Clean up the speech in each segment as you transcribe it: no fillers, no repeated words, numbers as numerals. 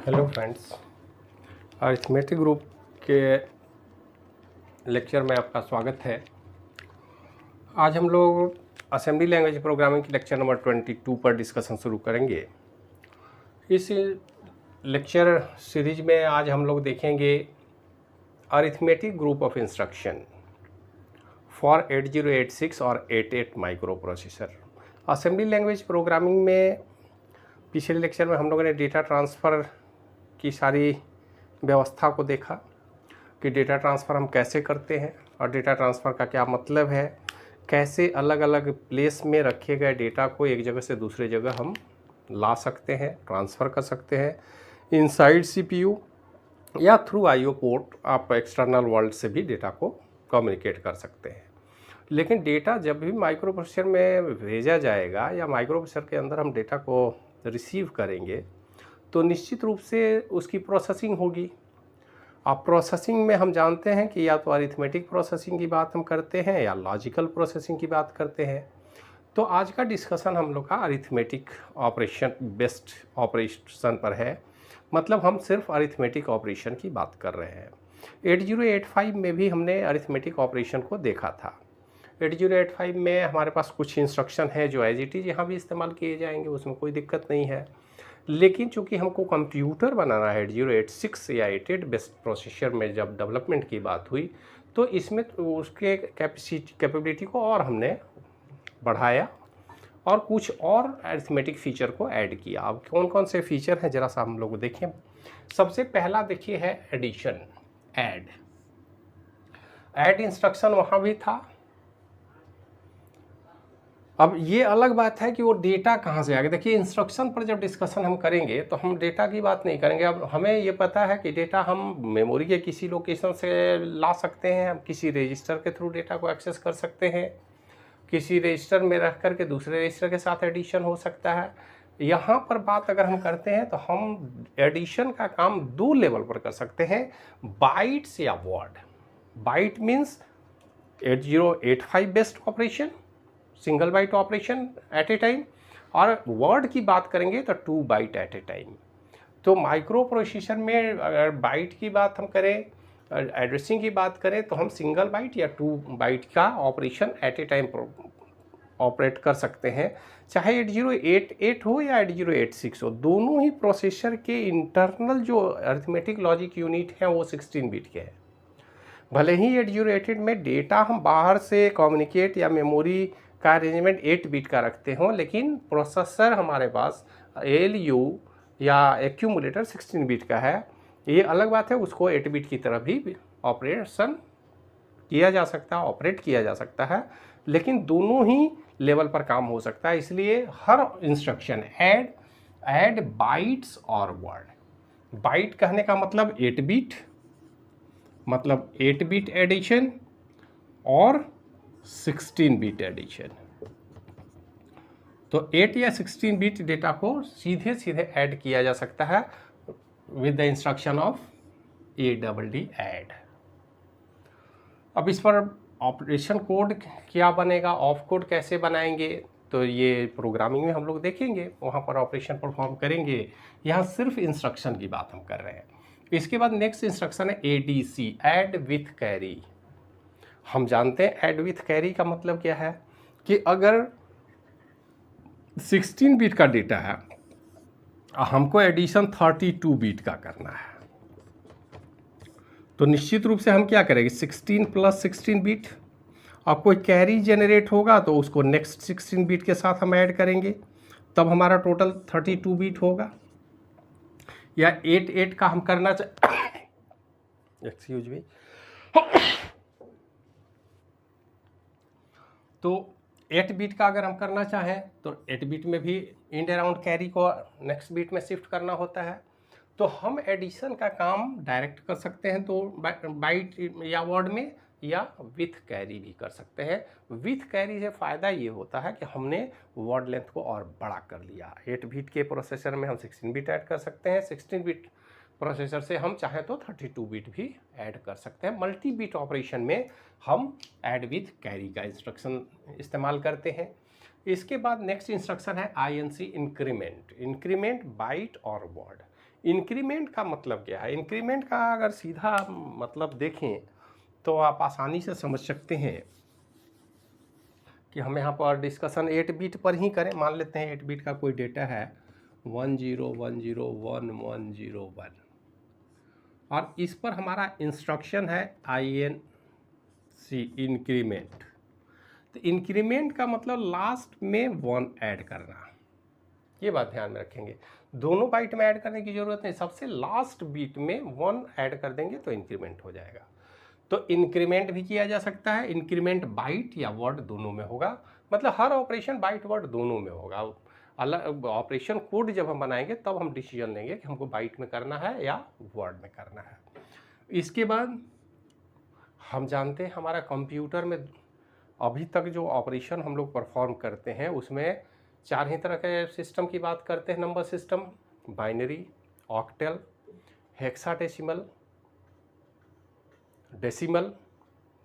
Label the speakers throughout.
Speaker 1: Hello friends, arithmetic group के lecture में आपका स्वागत है। आज हम लोग असेंबली लैंग्वेज प्रोग्रामिंग की लेक्चर नंबर 22 पर डिस्कशन शुरू करेंगे। इस लेक्चर सीरीज में आज हम लोग देखेंगे arithmetic group of instruction for 8086 और 88 micro processor. Assembly language programming में पिछले लेक्चर में हम लोगों ने डेटा ट्रांसफ़र की सारी व्यवस्था को देखा कि डेटा ट्रांसफ़र हम कैसे करते हैं और डेटा ट्रांसफ़र का क्या मतलब है, कैसे अलग अलग प्लेस में रखे गए डेटा को एक जगह से दूसरे जगह हम ला सकते हैं, ट्रांसफ़र कर सकते हैं इनसाइड सीपीयू या थ्रू आईओ पोर्ट। आप एक्सटर्नल वर्ल्ड से भी डेटा को कम्युनिकेट कर सकते हैं। लेकिन डेटा जब भी माइक्रो प्रोसेसर में भेजा जाएगा या माइक्रो प्रोसेसर के अंदर हम डेटा को रिसीव करेंगे तो निश्चित रूप से उसकी प्रोसेसिंग होगी। अब प्रोसेसिंग में हम जानते हैं कि या तो अरिथमेटिक प्रोसेसिंग की बात हम करते हैं या लॉजिकल प्रोसेसिंग की बात करते हैं। तो आज का डिस्कशन हम लोग का अरिथमेटिक ऑपरेशन बेस्ड ऑपरेशन पर है, मतलब हम सिर्फ अरिथमेटिक ऑपरेशन की बात कर रहे हैं। 8085 में भी हमने अरिथमेटिक ऑपरेशन को देखा था। 8085 में हमारे पास कुछ इंस्ट्रक्शन है जो एज इट इज़ यहाँ भी इस्तेमाल किए जाएंगे, उसमें कोई दिक्कत नहीं है। लेकिन चूंकि हमको कंप्यूटर बनाना है 8086 या 88 बेस्ड प्रोसेसर में जब डेवलपमेंट की बात हुई तो इसमें उसके कैपेबिलिटी को और हमने बढ़ाया और कुछ और अरिथमेटिक फीचर को ऐड किया। अब कौन कौन से फीचर हैं ज़रा सा हम लोग देखें। सबसे पहला देखिए है एडिशन, ऐड इंस्ट्रक्शन वहाँ भी था। अब ये अलग बात है कि वो डेटा कहाँ से आ गया। देखिए इंस्ट्रक्शन पर जब डिस्कशन हम करेंगे तो हम डेटा की बात नहीं करेंगे। अब हमें ये पता है कि डेटा हम मेमोरी के किसी लोकेशन से ला सकते हैं, हम किसी रजिस्टर के थ्रू डेटा को एक्सेस कर सकते हैं, किसी रजिस्टर में रख कर के दूसरे रजिस्टर के साथ एडिशन हो सकता है। यहाँ पर बात अगर हम करते हैं तो हम एडिशन का काम दो लेवल पर कर सकते हैं, बाइट्स या word. Byte means 8085 based operation, single byte operation at a time, और वर्ड की बात करेंगे तो 2 बाइट एट ए टाइम। तो माइक्रो प्रोसेसर में अगर बाइट की बात हम करें, एड्रेसिंग की बात करें तो हम सिंगल बाइट या 2 बाइट का operation at a time operate कर सकते हैं, चाहे 8088 हो या 8086 हो। दोनों ही प्रोसेसर के इंटरनल जो अरिथमेटिक लॉजिक यूनिट हैं वो 16 बिट के हैं। भले ही 8088 में डेटा हम बाहर से कम्युनिकेट या मेमोरी का अरेंजमेंट 8 बिट का रखते हों, लेकिन प्रोसेसर हमारे पास ALU या एक्यूमुलेटर 16 बिट का है। ये अलग बात है, उसको 8 बिट की तरह भी ऑपरेशन किया जा सकता है, ऑपरेट किया जा सकता है, लेकिन दोनों ही लेवल पर काम हो सकता है। इसलिए हर इंस्ट्रक्शन ऐड बाइट्स और वर्ड। बाइट कहने का मतलब 8 बिट, मतलब 8 बिट एडिशन और 16 बिट एडिशन। तो 8 या 16 बिट डेटा को सीधे सीधे ऐड किया जा सकता है with the instruction of ADD add. अब इस पर ऑपरेशन कोड क्या बनेगा, ऑफ कोड कैसे बनाएंगे, तो ये प्रोग्रामिंग में हम लोग देखेंगे, वहाँ पर ऑपरेशन परफॉर्म करेंगे। यहाँ सिर्फ इंस्ट्रक्शन की बात हम कर रहे हैं। इसके बाद नेक्स्ट इंस्ट्रक्शन है ADC, ऐड विथ कैरी। हम जानते हैं ऐड विथ कैरी का मतलब क्या है कि अगर 16 बिट का डेटा है, हमको एडिशन 32 बिट का करना है, तो निश्चित रूप से हम क्या करेंगे, 16 प्लस 16 बिट। अब कोई कैरी जनरेट होगा तो उसको नेक्स्ट 16 बिट के साथ हम ऐड करेंगे, तब हमारा टोटल 32 बिट होगा। या 88 का हम करना एक्सक्यूज मी, तो 8 बिट का अगर हम करना चाहें तो 8 बिट में भी इंड अराउंड कैरी को नेक्स्ट बिट में शिफ्ट करना होता है। तो हम एडिशन का काम डायरेक्ट कर सकते हैं तो बाइट या वर्ड में, या विथ कैरी भी कर सकते हैं। विथ कैरी से फ़ायदा ये होता है कि हमने वर्ड लेंथ को और बड़ा कर लिया। 8 बिट के प्रोसेसर में हम 16 बिट ऐड कर सकते हैं, 16 बिट प्रोसेसर से हम चाहें तो 32 बिट भी ऐड कर सकते हैं। मल्टी बिट ऑपरेशन में हम ऐड विथ कैरी का इंस्ट्रक्शन इस्तेमाल करते हैं। इसके बाद नेक्स्ट इंस्ट्रक्शन है INC इंक्रीमेंट, इंक्रीमेंट बाइट और वर्ड। इंक्रीमेंट का मतलब क्या है? इंक्रीमेंट का अगर सीधा मतलब देखें तो आप आसानी से समझ सकते हैं कि हम यहाँ पर डिस्कशन 8 बिट पर ही करें। मान लेते हैं 8 बिट का कोई डेटा है 10101101 और इस पर हमारा इंस्ट्रक्शन है INC इंक्रीमेंट। तो इंक्रीमेंट का मतलब लास्ट में 1 ऐड करना, ये बात ध्यान में रखेंगे। दोनों बाइट में ऐड करने की जरूरत नहीं, सबसे लास्ट बीट में 1 ऐड कर देंगे तो इंक्रीमेंट हो जाएगा। तो इंक्रीमेंट भी किया जा सकता है, इंक्रीमेंट बाइट या वर्ड दोनों में होगा, मतलब हर ऑपरेशन बाइट वर्ड दोनों में होगा। अलग ऑपरेशन कोड जब हम बनाएंगे तब हम डिसीजन लेंगे कि हमको बाइट में करना है या वर्ड में करना है। इसके बाद हम जानते हैं हमारा कंप्यूटर में अभी तक जो ऑपरेशन हम लोग परफॉर्म करते हैं उसमें 4 ही तरह के सिस्टम की बात करते हैं। Number system, binary, octal, hexadecimal, decimal.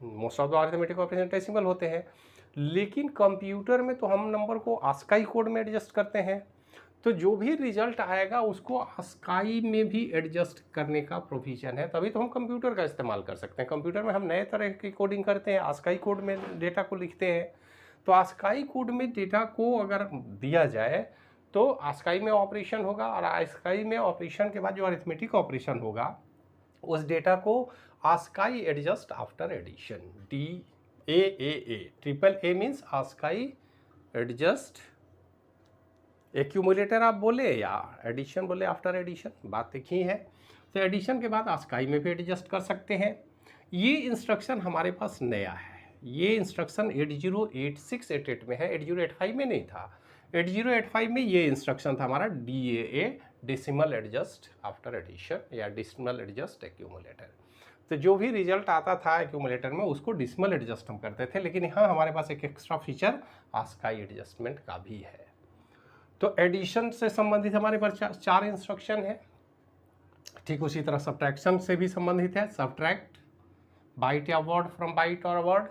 Speaker 1: Most of the arithmetic operation decimal होते हैं, लेकिन कंप्यूटर में तो हम नंबर को आस्काई कोड में एडजस्ट करते हैं। तो जो भी रिजल्ट आएगा उसको आस्काई में भी एडजस्ट करने का प्रोविजन है, तभी तो हम कंप्यूटर का इस्तेमाल कर सकते हैं। कंप्यूटर में हम नए तरह की कोडिंग करते हैं, आस्काई कोड में डेटा को लिखते हैं। तो आस्काई कोड में डेटा को अगर दिया जाए तो आस्काई में ऑपरेशन होगा, और आस्काई में ऑपरेशन के बाद जो अरिथमेटिक ऑपरेशन होगा उस डेटा को ASCII adjust after addition, DAAA, triple A means ASCII adjust. Accumulator आप बोले या एडिशन बोले, आफ्टर एडिशन बात एक ही है। तो एडिशन के बाद आस्काई में भी एडजस्ट कर सकते हैं। ये इंस्ट्रक्शन हमारे पास नया है, ये इंस्ट्रक्शन 808688 में है, 8085 में नहीं था। 8085 में ये इंस्ट्रक्शन था हमारा DAA, decimal adjust after addition या डेसिमल एडजस्ट एक्यूमुलेटर। तो जो भी रिजल्ट आता था एक्यूमुलेटर में उसको डेसिमल एडजस्ट हम करते थे, लेकिन यहाँ हमारे पास एक एक्स्ट्रा फीचर आस्काई एडजस्टमेंट का भी है। तो एडिशन से संबंधित हमारे पास 4 इंस्ट्रक्शन है। ठीक उसी तरह सब्ट्रैक्शन से भी संबंधित है, सब्ट्रैक्ट बाइट या वर्ड फ्रॉम बाइट और word,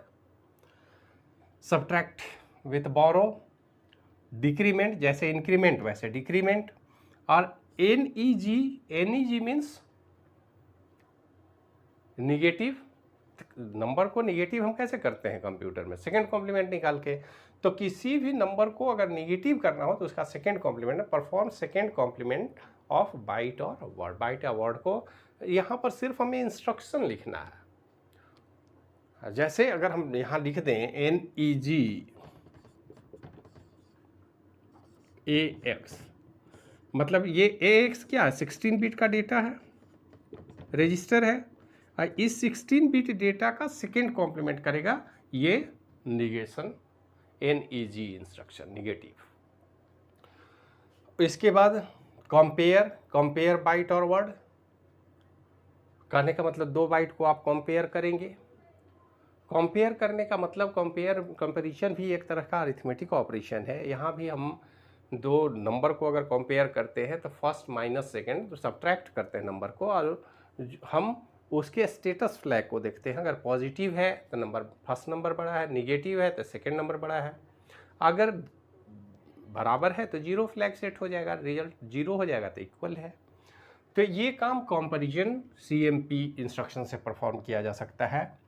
Speaker 1: subtract with borrow, decrement जैसे इंक्रीमेंट वैसे डिक्रीमेंट, और NEG मीन्स निगेटिव। नंबर को निगेटिव हम कैसे करते हैं कंप्यूटर में, सेकेंड कॉम्प्लीमेंट निकाल के। तो किसी भी नंबर को अगर निगेटिव करना हो तो उसका सेकेंड कॉम्प्लीमेंट है perform second complement of byte और वर्ड। बाइट या वर्ड को यहाँ पर सिर्फ हमें इंस्ट्रक्शन लिखना है। जैसे अगर हम यहाँ लिख दें NEG AX, मतलब ये AX क्या है, 16 बिट का डेटा है, रजिस्टर है, और इस 16 बिट डेटा का सेकेंड कॉम्प्लीमेंट करेगा ये निगेशन, NEG इंस्ट्रक्शन निगेटिव। इसके बाद कंपेयर बाइट और वर्ड, कहने का मतलब 2 बाइट को आप कंपेयर करेंगे। कंपेयर करने का मतलब कंपैरिजन भी एक तरह का अरिथमेटिक ऑपरेशन है। यहाँ भी हम 2 नंबर को अगर कंपेयर करते हैं तो फर्स्ट माइनस सेकेंड तो सब्ट्रैक्ट करते हैं नंबर को, और हम उसके स्टेटस फ्लैग को देखते हैं। अगर पॉजिटिव है तो नंबर फर्स्ट नंबर बड़ा है, निगेटिव है तो सेकेंड नंबर बड़ा है, अगर बराबर है तो 0 फ्लैग सेट हो जाएगा, रिजल्ट 0 हो जाएगा तो इक्वल है। तो ये काम कंपैरिजन CMP इंस्ट्रक्शन से परफॉर्म किया जा सकता है।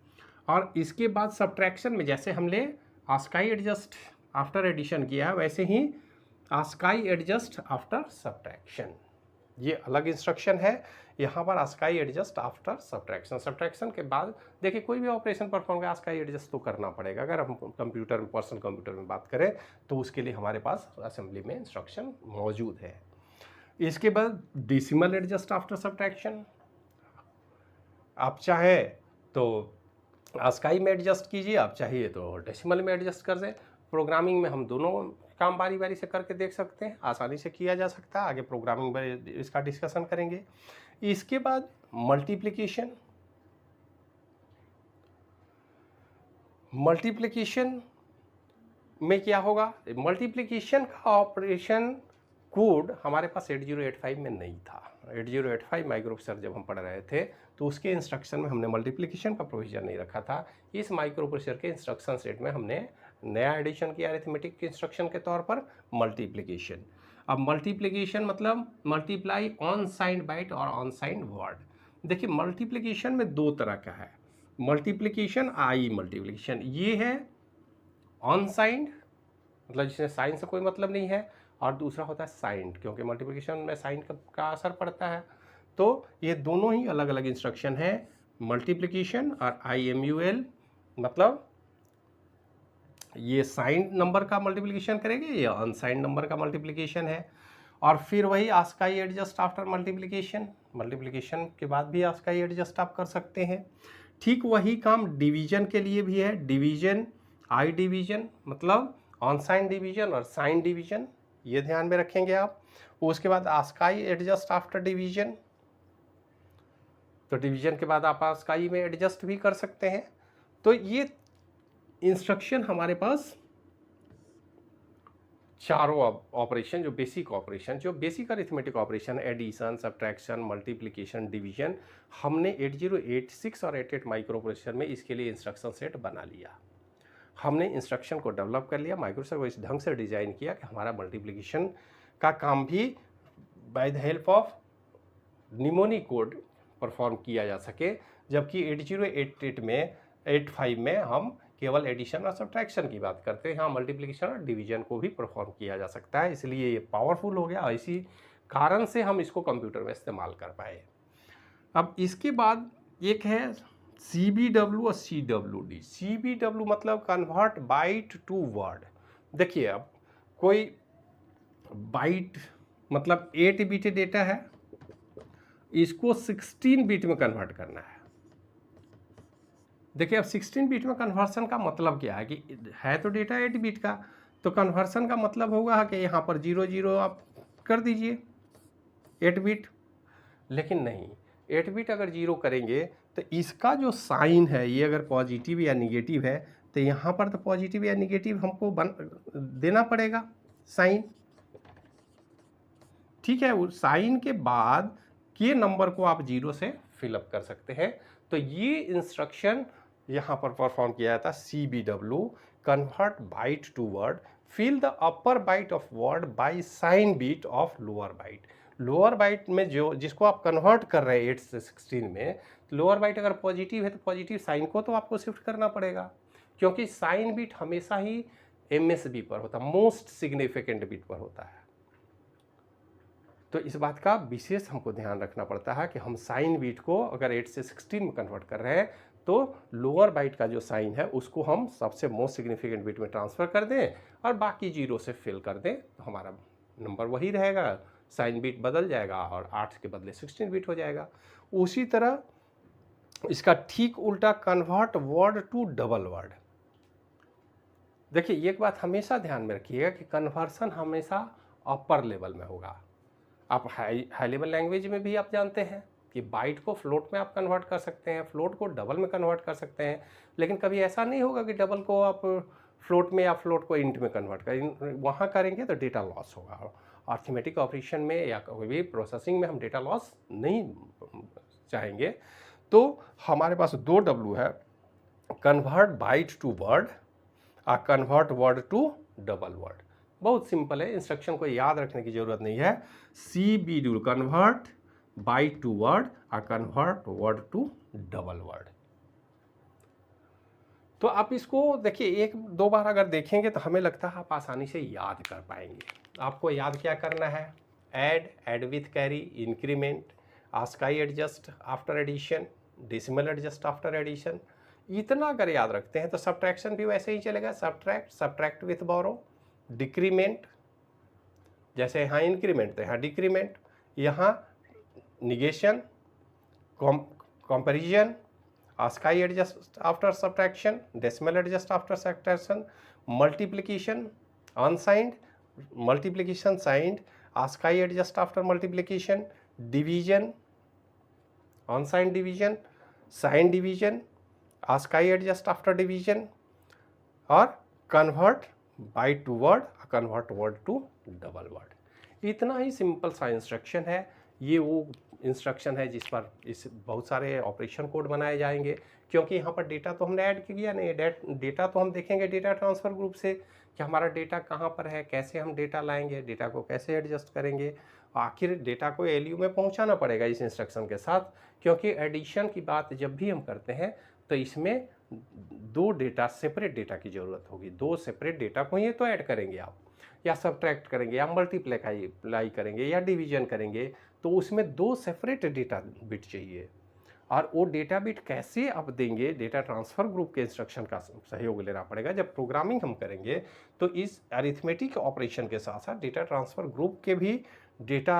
Speaker 1: और इसके बाद सब्ट्रैक्शन में जैसे हमने आस्काई एडजस्ट आफ्टर एडिशन किया वैसे ही आस्काई एडजस्ट आफ्टर सब्ट्रैक्शन, ये अलग इंस्ट्रक्शन है। यहाँ पर ASCII adjust after subtraction, subtraction के बाद देखिए कोई भी ऑपरेशन परफॉर्म कर आस्काई एडजस्ट तो करना पड़ेगा। अगर हम कंप्यूटर में पर्सनल कंप्यूटर में बात करें तो उसके लिए हमारे पास असेंबली में इंस्ट्रक्शन मौजूद है। इसके बाद डेसिमल एडजस्ट आफ्टर सब्ट्रैक्शन, आप चाहे तो आस्काई में एडजस्ट कीजिए, आप चाहिए तो डेसिमल में एडजस्ट कर दें। प्रोग्रामिंग में हम दोनों काम बारी बारी से करके देख सकते हैं, आसानी से किया जा सकता है। आगे प्रोग्रामिंग में इसका डिस्कशन करेंगे। इसके बाद मल्टीप्लिकेशन में क्या होगा, मल्टीप्लिकेशन का ऑपरेशन कोड हमारे पास 8085 में नहीं था। 8085 माइक्रो प्रोसेसर जब हम पढ़ रहे थे तो उसके इंस्ट्रक्शन में हमने मल्टीप्लिकेशन का प्रोविजन नहीं रखा था। इस माइक्रो प्रोसेसर के इंस्ट्रक्शन सेट में हमने नया एडिशन किया अरिथमेटिक के इंस्ट्रक्शन के तौर पर मल्टीप्लिकेशन। अब मल्टीप्लिकेशन मतलब मल्टीप्लाई ऑन साइंड बाइट और ऑन साइंड वर्ड। देखिए मल्टीप्लिकेशन में दो तरह का है, मल्टीप्लिकेशन आई मल्टीप्लिकेशन, ये है ऑन साइंड मतलब जिसमें साइन से कोई मतलब नहीं है, और दूसरा होता है साइंड, क्योंकि मल्टीप्लिकेशन में साइन का असर पड़ता है। तो ये दोनों ही अलग अलग इंस्ट्रक्शन है, मल्टीप्लिकेशन और IMUL, मतलब ये साइंड नंबर का मल्टीप्लिकेशन करेंगे, ये अनसाइंड नंबर का मल्टीप्लिकेशन है। और फिर वही ASCII adjust after multiplication, multiplication के बाद भी आस्काई एडजस्ट आप कर सकते हैं। ठीक वही काम डिवीजन के लिए भी है, डिवीजन आई डिवीजन मतलब ऑन साइन डिवीजन और साइन डिवीजन, ये ध्यान में रखेंगे आप। उसके बाद आस्काई एडजस्ट आफ्टर डिवीजन, तो डिवीजन के बाद आप आस्काई में एडजस्ट भी कर सकते हैं। तो ये इंस्ट्रक्शन हमारे पास चारों ऑपरेशन, जो basic arithmetic operation, addition, subtraction, multiplication, division, हमने 8086 और 88 माइक्रो प्रोसेसर में इसके लिए इंस्ट्रक्शन सेट बना लिया। हमने इंस्ट्रक्शन को डेवलप कर लिया, माइक्रोप्रोसेसर को इस ढंग से डिज़ाइन किया कि हमारा मल्टीप्लिकेशन का काम भी by the help of mnemonic code perform किया जा सके, जबकि 8085 में हम केवल एडिशन और सब्ट्रैक्शन की बात करते हैं। यहाँ मल्टीप्लिकेशन और डिवीजन को भी परफॉर्म किया जा सकता है, इसलिए ये पावरफुल हो गया, इसी कारण से हम इसको कंप्यूटर में इस्तेमाल कर पाए। अब इसके बाद एक है CBW और CWD। CBW मतलब कन्वर्ट बाइट टू वर्ड। देखिए अब कोई बाइट मतलब 8 बिट डेटा है, इसको 16 बिट में कन्वर्ट करना है। देखिए अब 16 बिट में कन्वर्सन का मतलब क्या है कि है तो डेटा 8 बिट का, तो कन्वर्सन का मतलब होगा कि यहाँ पर 00 आप कर दीजिए 8 बिट, लेकिन नहीं, 8 बिट अगर 0 करेंगे तो इसका जो साइन है ये अगर पॉजिटिव या निगेटिव है तो यहाँ पर तो पॉजिटिव या निगेटिव हमको देना पड़ेगा साइन। ठीक है, उस साइन के बाद के नंबर को आप 0 से फिलअप कर सकते हैं। तो ये इंस्ट्रक्शन यहाँ पर परफॉर्म किया जाता है, CBW convert byte to word, fill the upper byte of word by sign bit of lower byte. Lower byte में जो जिसको आप कन्वर्ट कर रहे हैं 8 से 16 में, लोअर बाइट अगर पॉजिटिव है तो पॉजिटिव साइन को तो आपको शिफ्ट करना पड़ेगा, क्योंकि साइन बीट हमेशा ही MSB पर होता है, मोस्ट सिग्निफिकेंट बीट पर होता है। तो इस बात का विशेष हमको ध्यान रखना पड़ता है कि हम साइन बीट को अगर 8 से 16 में कन्वर्ट कर रहे हैं तो लोअर बाइट का जो साइन है उसको हम सबसे मोस्ट सिग्निफिकेंट बीट में ट्रांसफ़र कर दें और बाकी 0 से फिल कर दें, तो हमारा नंबर वही रहेगा, साइन बीट बदल जाएगा और 8 के बदले 16 बीट हो जाएगा। उसी तरह इसका ठीक उल्टा convert word to double word. देखिए एक बात हमेशा ध्यान में रखिएगा कि कन्वर्सन हमेशा अपर लेवल में होगा। आप हाई लेवल लैंग्वेज में भी आप जानते हैं कि बाइट को फ्लोट में आप कन्वर्ट कर सकते हैं, फ्लोट को डबल में कन्वर्ट कर सकते हैं, लेकिन कभी ऐसा नहीं होगा कि डबल को आप फ्लोट में या फ्लोट को इंट में कन्वर्ट करें, वहाँ करेंगे तो डेटा लॉस होगा। अरिथमेटिक ऑपरेशन में या कोई भी प्रोसेसिंग में हम डेटा लॉस नहीं चाहेंगे। तो हमारे पास 2 W है, कन्वर्ट बाइट टू वर्ड और convert word to double word. बहुत सिंपल है, इंस्ट्रक्शन को याद रखने की जरूरत नहीं है। CBW convert byte to word और convert word to double word. तो आप इसको देखिए 1-2 बार अगर देखेंगे तो हमें लगता है आप आसानी से याद कर पाएंगे। आपको याद क्या करना है, add with carry, increment, ASCII adjust after addition, decimal adjust after addition, इतना अगर याद रखते हैं तो सब्ट्रैक्शन भी वैसे ही चलेगा, सब्ट्रैक्ट विथ बोरो, डिक्रीमेंट, जैसे यहाँ इंक्रीमेंट तो यहाँ डिक्रीमेंट, यहाँ negation, comparison, ASCII adjust after subtraction, decimal adjust after subtraction, multiplication unsigned, multiplication signed, ASCII adjust after multiplication, division unsigned division, sign division, ASCII adjust after division, और convert byte to word, convert word to double word. इतना ही simple सा instruction है। ये वो instruction है जिस पर इस बहुत सारे ऑपरेशन कोड बनाए जाएंगे, क्योंकि यहाँ पर डेटा तो हमने ऐड किया नहीं, डेटा तो हम देखेंगे डेटा ट्रांसफ़र ग्रुप से कि हमारा डेटा कहाँ पर है, कैसे हम डेटा लाएंगे, डेटा को कैसे एडजस्ट करेंगे। आखिर डेटा को एलयू में पहुँचाना पड़ेगा इस इंस्ट्रक्शन के साथ, क्योंकि एडिशन की बात जब भी हम करते हैं तो इसमें दो डेटा, सेपरेट डेटा की ज़रूरत होगी। दो सेपरेट डेटा को ही तो ऐड करेंगे आप, या सब्ट्रैक्ट करेंगे, या मल्टीप्लाई करेंगे, या डिवीजन करेंगे, तो उसमें दो सेपरेट डेटा बिट चाहिए। और वो डेटा बिट कैसे आप देंगे, डेटा ट्रांसफ़र ग्रुप के इंस्ट्रक्शन का सहयोग लेना पड़ेगा। जब प्रोग्रामिंग हम करेंगे तो इस अरिथमेटिक ऑपरेशन के साथ साथ डेटा ट्रांसफ़र ग्रुप के भी डेटा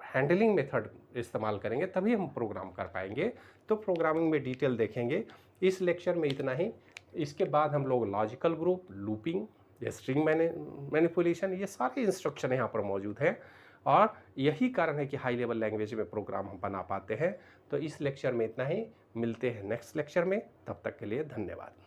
Speaker 1: हैंडलिंग मेथड इस्तेमाल करेंगे, तभी हम प्रोग्राम कर पाएंगे। तो प्रोग्रामिंग में डिटेल देखेंगे। इस लेक्चर में इतना ही। इसके बाद हम लोग लॉजिकल ग्रुप, लूपिंग, या स्ट्रिंग मैनिपुलेशन, ये सारे इंस्ट्रक्शन यहाँ पर मौजूद हैं, और यही कारण है कि हाई लेवल लैंग्वेज में प्रोग्राम हम बना पाते हैं। तो इस लेक्चर में इतना ही। मिलते हैं नेक्स्ट लेक्चर में, तब तक के लिए धन्यवाद।